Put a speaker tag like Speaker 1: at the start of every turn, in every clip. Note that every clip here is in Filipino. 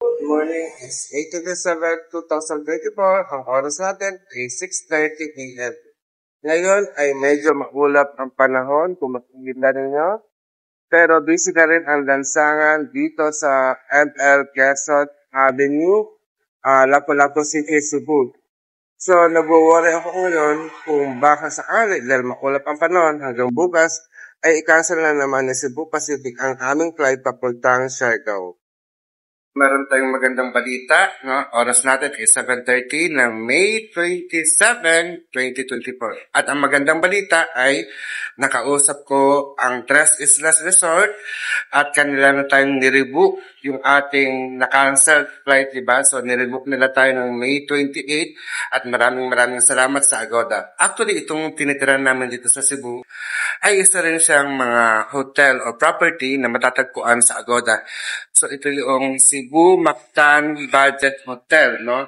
Speaker 1: Good morning, it's 8/27/2024. Ang oras natin ay 6:30 p.m. Ngayon ay medyo maulap ang panahon kung makikita ninyo. Pero busy na rin ang lansangan dito sa ML Quezon Avenue, Lapu-Lapu City, Cebu. So, nag-worry ako ngayon kung baka sakali dahil maulap ang panahon hanggang bukas ay i-cancel na naman ng Cebu Pacific ang aming flight papuntang Siargao. Meron tayong magandang balita, no? Oras natin ay 7:30 ng May 27, 2024. At ang magandang balita ay nakausap ko ang Tres Islas Resort at kanila na tayong nirebook yung ating na-cancel flight, diba? So, nirebook nila tayo ng May 28 at maraming salamat sa Agoda. Actually, itong tinitiran namin dito sa Cebu ay isa rin siyang mga hotel or property na matatagpuan sa Agoda. So, ito yung Cebu Mactan Budget Hotel, no?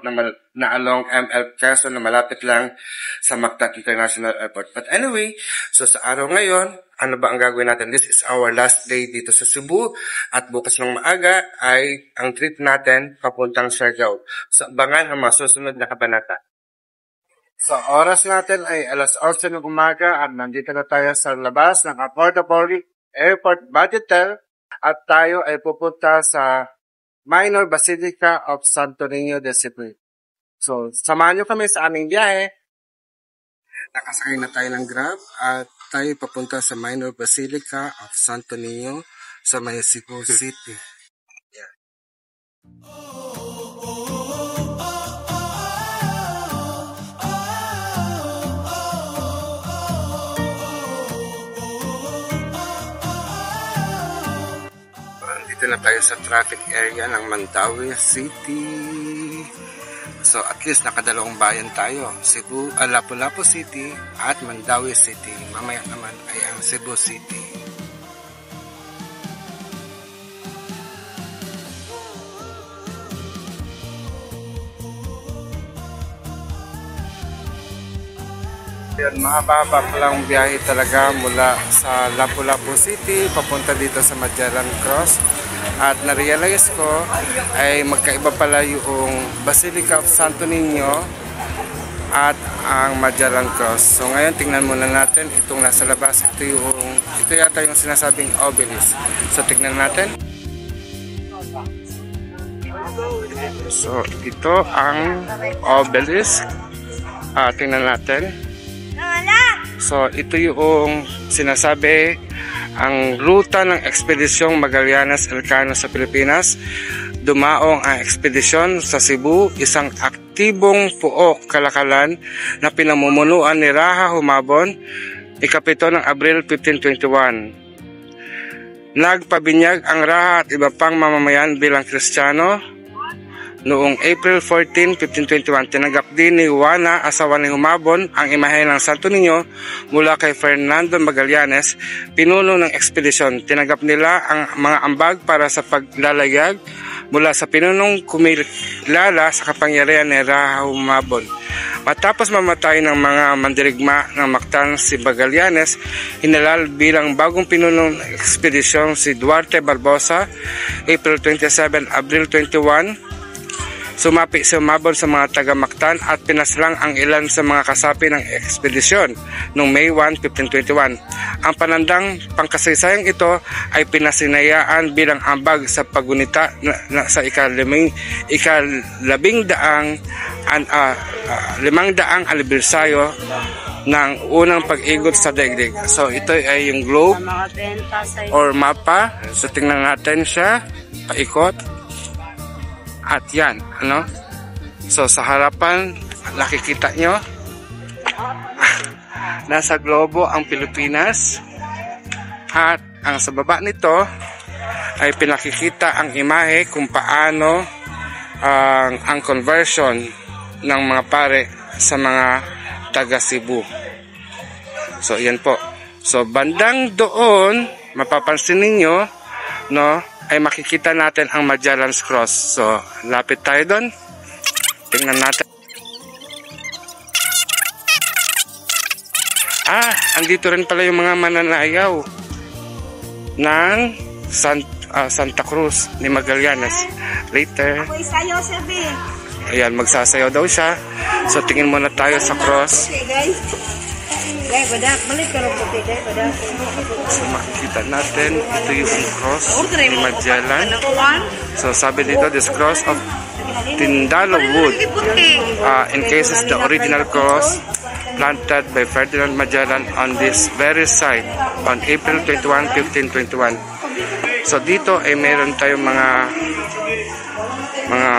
Speaker 1: Na along ML Quezon na malapit lang sa Mactan International Airport. But anyway, so sa araw ngayon, ano ba ang gagawin natin? This is our last day dito sa Cebu at bukas ng maaga ay ang trip natin papuntang Siargao. So, abangan ang mga susunod na kabanata. So, oras natin ay alas 8 ng umaga at nandito na tayo sa labas ng Affordable Airport Budgetel at tayo ay pupunta sa Minor Basilica of Santo Niño de Cebu. So, samahan nyo kami sa aming biyahe. Nakasakay na tayo ng Grab at tayo papunta sa Minor Basilica of Santo Niño sa may Cebu City. Yeah. Dito na tayo sa traffic area ng Mandaue City. So at least nakadalawang bayan tayo. Cebu, Lapu-Lapu City at Mandaue City. Mamaya naman ay ang Cebu City. Yan, mahaba lang biyahe talaga mula sa Lapu-Lapu City papunta dito sa Magellan Cross. At na-realize ko ay magkaiba pala yung Basilica of Santo Niño at ang Magellan Cross. So ngayon tingnan muna natin itong nasa labas. Ito yata yung sinasabing obelisk. So tingnan natin. So ito ang obelisk. Tingnan natin. So ito yung sinasabi ang ruta ng ekspedisyong Magallanes Elcano sa Pilipinas. Dumaong ang ekspedisyon sa Cebu, isang aktibong puok kalakalan na pinamumunuan ni Raha Humabon, ika-7 ng Abril 1521. Nagpabinyag ang Raha at iba pang mamamayan bilang Kristiyano. Noong April 14, 1521, tinanggap din ni Juana, asawa ni Humabon, ang imahe ng Santo Niño mula kay Fernando Magallanes, pinuno ng ekspedisyon. Tinanggap nila ang mga ambag para sa paglalayag mula sa pinunong kumilala sa kapangyarihan ni Raha Humabon. Matapos mamatay ng mga mandirigma ng Mactan si Magallanes, hinalal bilang bagong pinunong ekspedisyon si Duarte Barbosa, April 27, Abril 21, sumapi si Humabon sa mga taga-Mactan at pinaslang ang ilan sa mga kasapi ng ekspedisyon noong May 1, 1521. Ang panandang pangkasaysayang ito ay pinasinayaan bilang ambag sa pagunita sa limangdaang anibersaryo ng unang pag-igot sa daigdig. So ito ay yung globe or mapa. So tingnan natin siya, paikot. At yan, ano? So sa harapan, nakikita nyo, nasa globo ang Pilipinas. At ang sa baba nito ay pinakikita ang imahe kung paano ang conversion ng mga pare sa mga taga Cebu. So yan po. So bandang doon, mapapansin ninyo, no, ay makikita natin ang Magellan's Cross. So, lapit tayo doon. Tingnan natin. Andito rin pala yung mga mananayaw ng Santa Cruz ni Magallanes. Later,
Speaker 2: Ako'y sayo, sabi.
Speaker 1: ayan, magsasayaw daw siya. So, tingin muna tayo sa cross.
Speaker 2: Okay, guys. Guys, badak. Balik ka rin po, guys. Badak.
Speaker 1: So, makikita natin, ito yung cross ni Magellan. So, sabi dito, this cross of Tindalo wood encases the original cross planted by Ferdinand Magellan on this very site on April 21, 1521. So dito ay meron tayong mga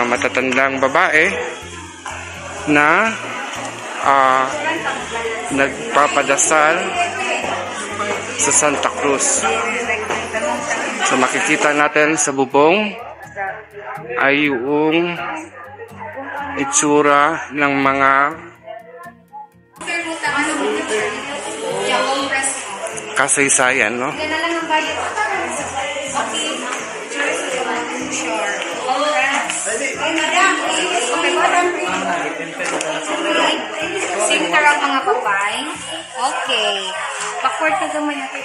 Speaker 1: matatandang babae na nagpapadasal sa Santa Cruz. So makikita natin sa bubong ay yung itsura ng mga kasaysayan, no?
Speaker 2: Sinter ang mga papay. Okay. Backward ka gamay natin.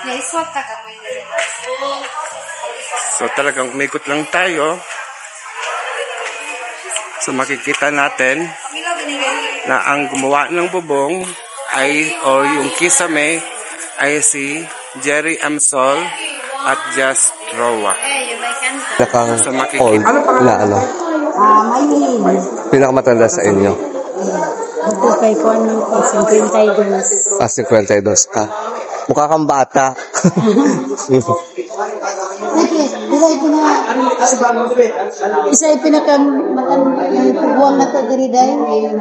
Speaker 2: Yes, swap ka gamay natin.
Speaker 1: So talagang umikot lang tayo. So makikita natin na ang gumawa ng bubong ay, o yung kisame, ay si Jerry M. Sol at Just Roa.
Speaker 3: So makikita. Na ano?
Speaker 2: Maylin.
Speaker 3: Pinakamatanda sa inyo?
Speaker 2: Ito kay Juan ko, 52.
Speaker 3: 52 ka. Mukha kang bata.
Speaker 2: Isa ay pinakabuang na ito diri dahil.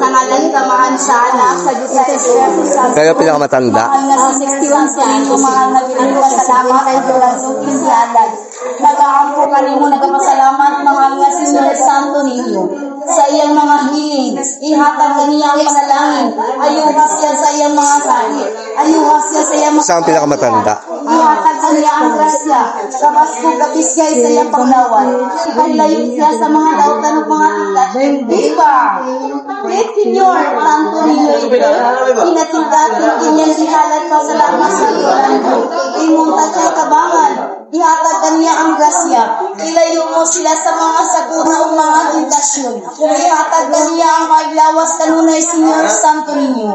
Speaker 2: Sa ngalan samahan sana sa Diyos sa Espiritu Santo.
Speaker 3: Kayo pinakamatanda?
Speaker 2: Mahal na sa 61 sa linggo, mahal na pinagpasalamat ay doon sa kinsialan. Nag-aampo ka rin mo nagpasalamat, mahal nga Senyor Santo ninyo. Sa iyang mga hiling, ihatag ka niya ang panalangin. Ayuhas siya sa iyang mga sakit. Ayuhas siya sa iyang mga...
Speaker 3: Saan pinakamatanda?
Speaker 2: Ihatag ka niya ang grasya. Kabas ko kapiskay sa iyang panglawan. Ikanlayo siya sa mga lautan ng mga tikat. Diba? Senyor, Santo ninyo ito. Inatindatin kanyang ihalat pa sa lakas sa iyoran ko. Imuntag kay kabangan. Ihatag ka niya ang grasya. Ilayo mo sila sa mga sakuna o mga tentasyon. Ihatag ka niya ang maglawas kanunay, Senyor Santo ninyo.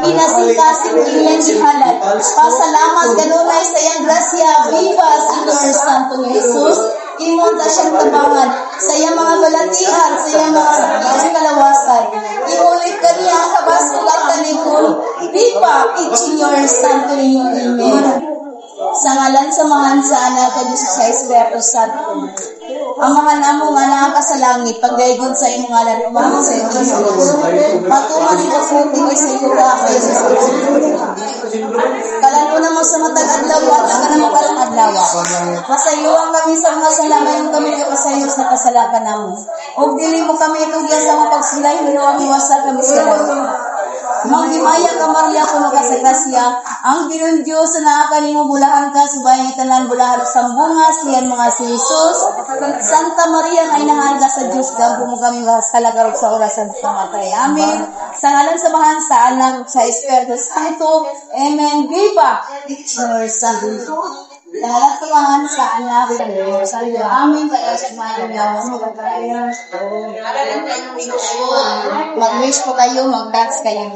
Speaker 2: Pinasingkasing kanyang ihalat. Pasalamat kanunay sa iyang grasya. Viva, Senyor Santo Jesus. Imunta siyang tabangan sa iyang mga balatihan, sa iyang mga kalawasan. Iulit ka niya ang kabasulat talipon. Viva, Senyor Santo ninyo. Amen. Sa ngalan sa mga sa anak ka Diyos sa Espiritu Santo. Ang mga namo nga nakaka sa langit, pagdaygon sa imong ngalan, umahon sa imong Diyos. Patuman ito puti kay sa iyo ka, kay sa kalano na mo sa matag adlaw at ka na makarang adlaw. Masayuan kami sa mga salaman kami kapasayo sa kasalakan namo. Og dili mo kami itugyan sa mga pagsulay, hinuwang iwasa kami sila. Magimaya ka Maria kuno ka sa grasya, ang Ginoong Diyos na nakakanimo bulahan ka, subayan itanan bulahan sa bungas, siyan mga si Jesus. Santa Maria nga inahan ka sa Diyos, gampo mo kami sa lagarog sa orasan sa matay. Amen. Sa ngalan sa mahan sa anak sa Espiritu Santo. Amen. Viva, Senyor Santo. Sa ngalan sa mahan sa anak sa Espiritu Santo. Amen. Kaya sa mahan yawas mo kayo. Mag-wish po kayo, mag-dance kayo.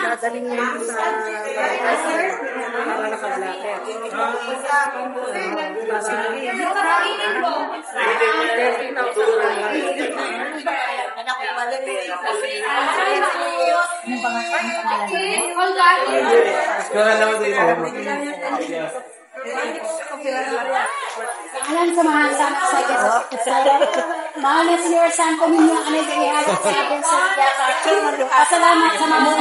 Speaker 2: Dadaling niya sa para nakablate. Alam sa mga sa mahal na Senyor Santo ninyo, ano yung ihalat sa atin sa kiyata. Pasalamat sa mga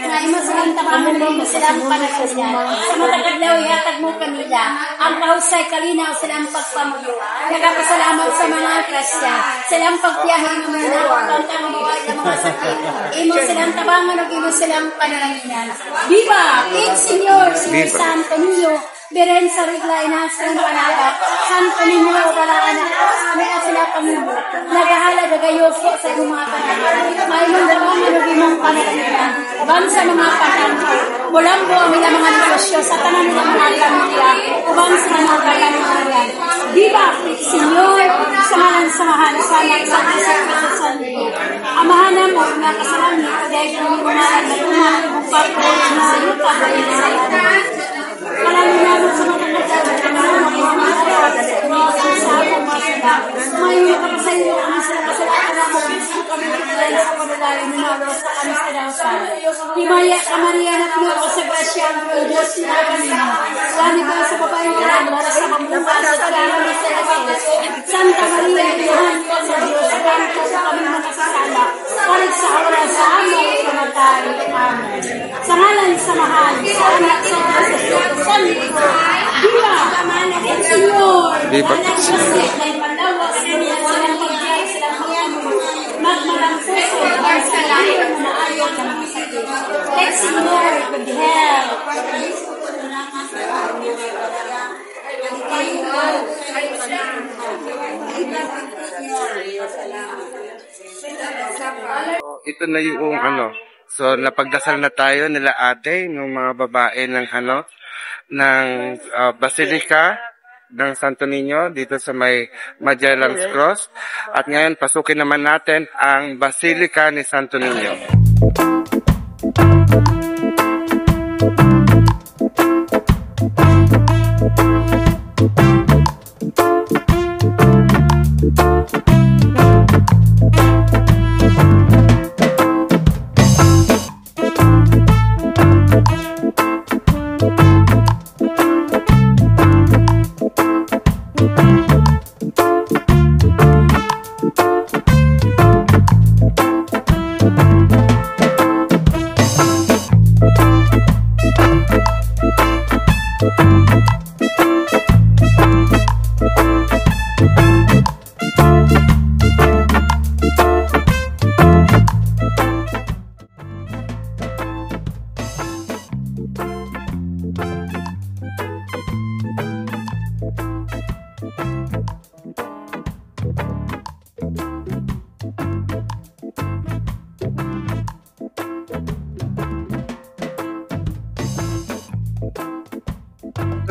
Speaker 2: Naimo silang tabangon mo silang panagalingan. Sa matagadlaw, ihatag mo kanila. Ang kahusay kalinaw silang pagpamulo. Nagapasalamat sa mga krasya. Silang pagbiyahe ng mga nakapang kamuhay ng mga sakit. Imo silang tabangon o imo silang panagalingan. Viva! King Senyor, Senyor Santo Niño, Beren sa regla inasang panaga, Santo Niño, wala anak, may asila pamulo. Nagahala gagayoko sa iyong mga panaga. May mong tabangon o imong panagalingan. Ubang sa mga patanto, bulambo ang ilang mga negosyo sa tanan ng mga pamilya, ubang sa mga kalangaran. Viva, Senyor, samahan, salamat sa Santo. Amahan mo, mga kasalanan, dahil kami mga natuman, pagkakas sa iyo, pagkakas sa iyo. Maraming naman sa mga may nakapasayo ang sila kasalanan na mo kami nagdala sa panalangin ni Mauro sa kamis tinasal. Himaya ka Maria na pinuto sa grasya ang Diyos na kanina. Lani ka sa babaeng walang para sa pambukas sa kalaman ni Celestes. Santa Maria, Iyahan ka sa Diyos sa kanto sa kami nakasasala. Parig sa oras sa aming kamatay. Amen. Sa ngalan sa mahal, sa anak sa Diyos sa Espiritu Santo. Viva! Ang Senyor!
Speaker 3: Viva!
Speaker 2: May pandawas niya silang pagkaya silang mayaman. Magmalang puso ang sa layo na ayaw ng mga sakit. Let Senyor with help.
Speaker 1: Ito na yung ano. So napagdasal na tayo nila ate ng mga babae ng Basilica ng Santo Niño dito sa may Magellan's Cross. At ngayon pasukin naman natin ang Basilica ni Santo Niño.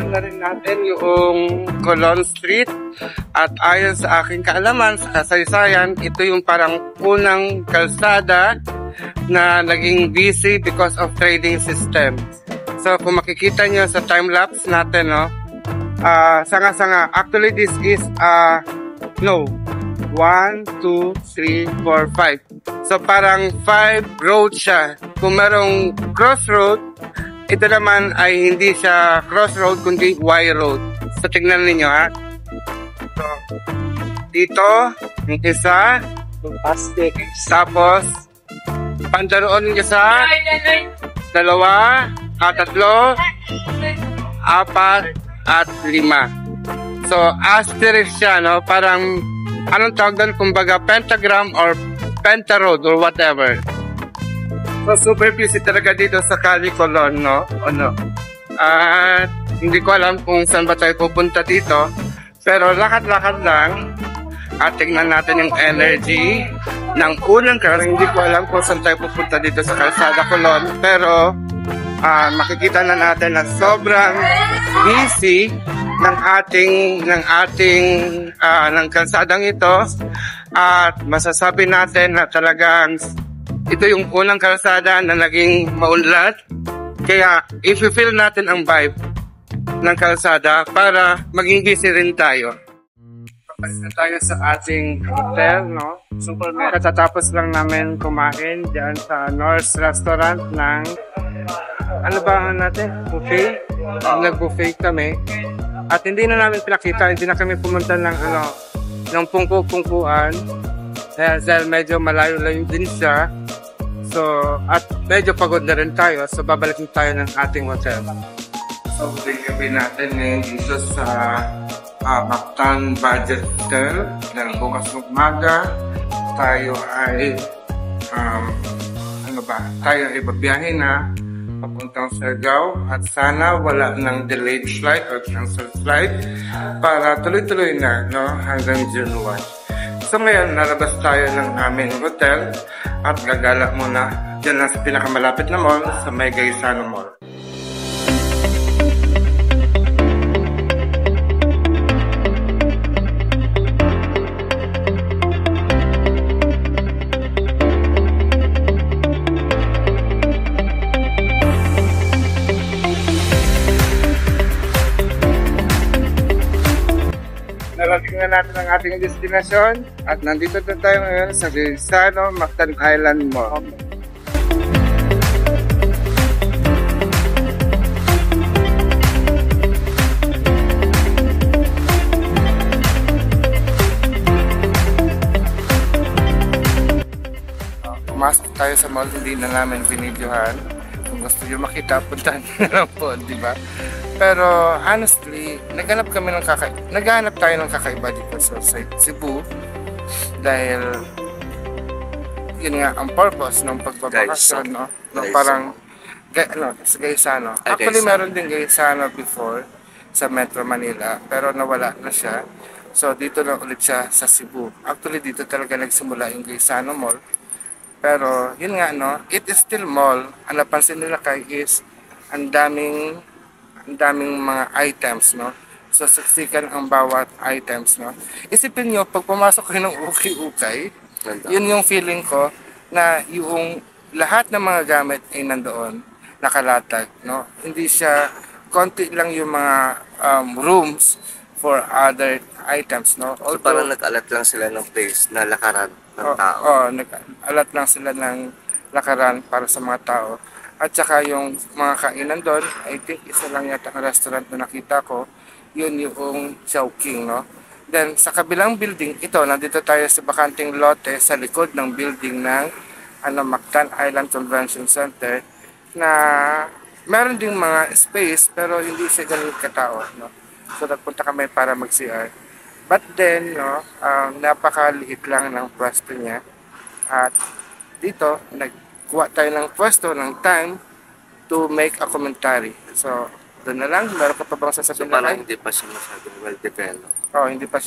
Speaker 1: Na rin natin yung Colon Street at ayon sa aking kaalaman sa kasaysayan, ito yung parang unang kalsada na naging busy because of trading system. So kung makikita nyo sa time-lapse natin, no, sanga-sanga, actually this is 1, 2, 3, 4, 5. So parang 5 road siya. Kung merong crossroad, ito naman ay hindi siya crossroad kundi Y road. So tignan niyo ha. So dito yung isa, plastic. Tapos pandaroon yung isa, 2, 3, 4, 5. So asterisk siya, no? Parang anong tawag doon? Kumbaga pentagram or penta road or whatever. So, super busy talaga dito sa Cali Colon, no? At hindi ko alam kung saan ba tayo pupunta dito. Pero lakad-lakad lang. At tingnan natin yung energy ng unang karang. Hindi ko alam kung saan tayo pupunta dito sa Calzada Colon. Pero makikita na natin na sobrang busy ng kalsadang ito. At masasabi natin na talagang ito yung unang kalsada na naging maunlad. Kaya, i-feel natin ang vibe ng kalsada para maging busy rin tayo. Tapos na tayo sa ating hotel, no? Super katatapos lang namin kumain dyan sa North Restaurant ng ano ba natin? Buffet? Nag-buffet kami. At hindi na namin pinakita, hindi na kami pumunta ng ng pungku-pungkuan. Dahil medyo malayo-layo din siya. So, at medyo pagod na rin tayo. So, babalik tayo ng ating hotel. So, gabi natin ngayon dito sa Mactan Budget Hotel. Dahil bukas ng umaga, tayo ay tayo ay babiyahe na papuntang Siargao at sana wala ng delayed flight or canceled flight para tuloy-tuloy na hanggang June 1. So ngayon, nalabas tayo ng aming hotel at gagala muna dyan lang sa pinakamalapit na mall sa May Gaisano Mall. Narating na natin ang ating destinasyon at nandito na tayo ngayon sa Gaisano Mactan Island Mall. Pumasok tayo sa mall, hindi na namin binidyohan. Kung gusto nyo makita, puntahan nyo na lang po, di ba? Pero honestly, naghanap tayo ng kakaiba dito sa Cebu dahil yun nga ang purpose ng pagbabakasyon, no? Parang sa Gaisano. Actually, meron din Gaisano before sa Metro Manila, pero nawala na siya. So dito na ulit siya sa Cebu. Actually, dito talaga nagsimula yung Gaisano Mall. Pero yun nga, no, it is still mall. Ang napansin nila is ang daming mga items, no? So, siksikan ang bawat items, no? Isipin nyo, pag pumasok kayo ng ukay-ukay, yun yung feeling ko na yung lahat ng mga gamit ay nandoon, nakalatag, no? Hindi siya, konti lang yung mga rooms for other items, no?
Speaker 3: So parang nag-alat lang sila ng place na lakaran ng tao.
Speaker 1: Nag-alat lang sila ng lakaran para sa mga tao. At saka yung mga kainan doon, I think isa lang yata ang restaurant na nakita ko, yun yung Chowking, no? Then sa kabilang building, nandito tayo sa bakanting lote sa likod ng building ng Mactan Island Convention Center na meron ding mga space pero hindi siya ganun katao, no? So nagpunta kami para mag-CR. But then, no, napakaliit lang ng pwesto niya. At dito, kuha tayo ng pwesto, ng time to make a commentary. So, doon na lang. Meron ka pa bang sasabihin?
Speaker 3: So, parang hindi pa siya masyadong well-developed.
Speaker 1: Hindi pa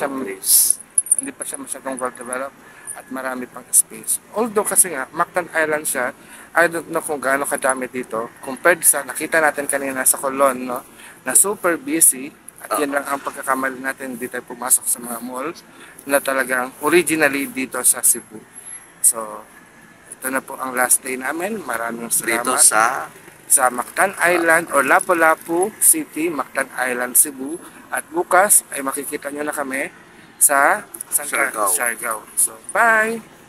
Speaker 1: siya masyadong well-developed at marami pang space. Although kasi nga, Mactan Island siya, I don't know kung gaano kadami dito compared sa nakita natin kanina sa Colon, no, na super busy. At yan lang ang pagkakamali natin, hindi tayo pumasok sa mga malls na talagang originally dito sa Cebu. So, ito na po ang last day namin. Maraming salamat.
Speaker 3: Dito
Speaker 1: sa Mactan Island or Lapu-Lapu City, Mactan Island, Cebu. At bukas ay makikita nyo na kami sa Siargao. So, bye!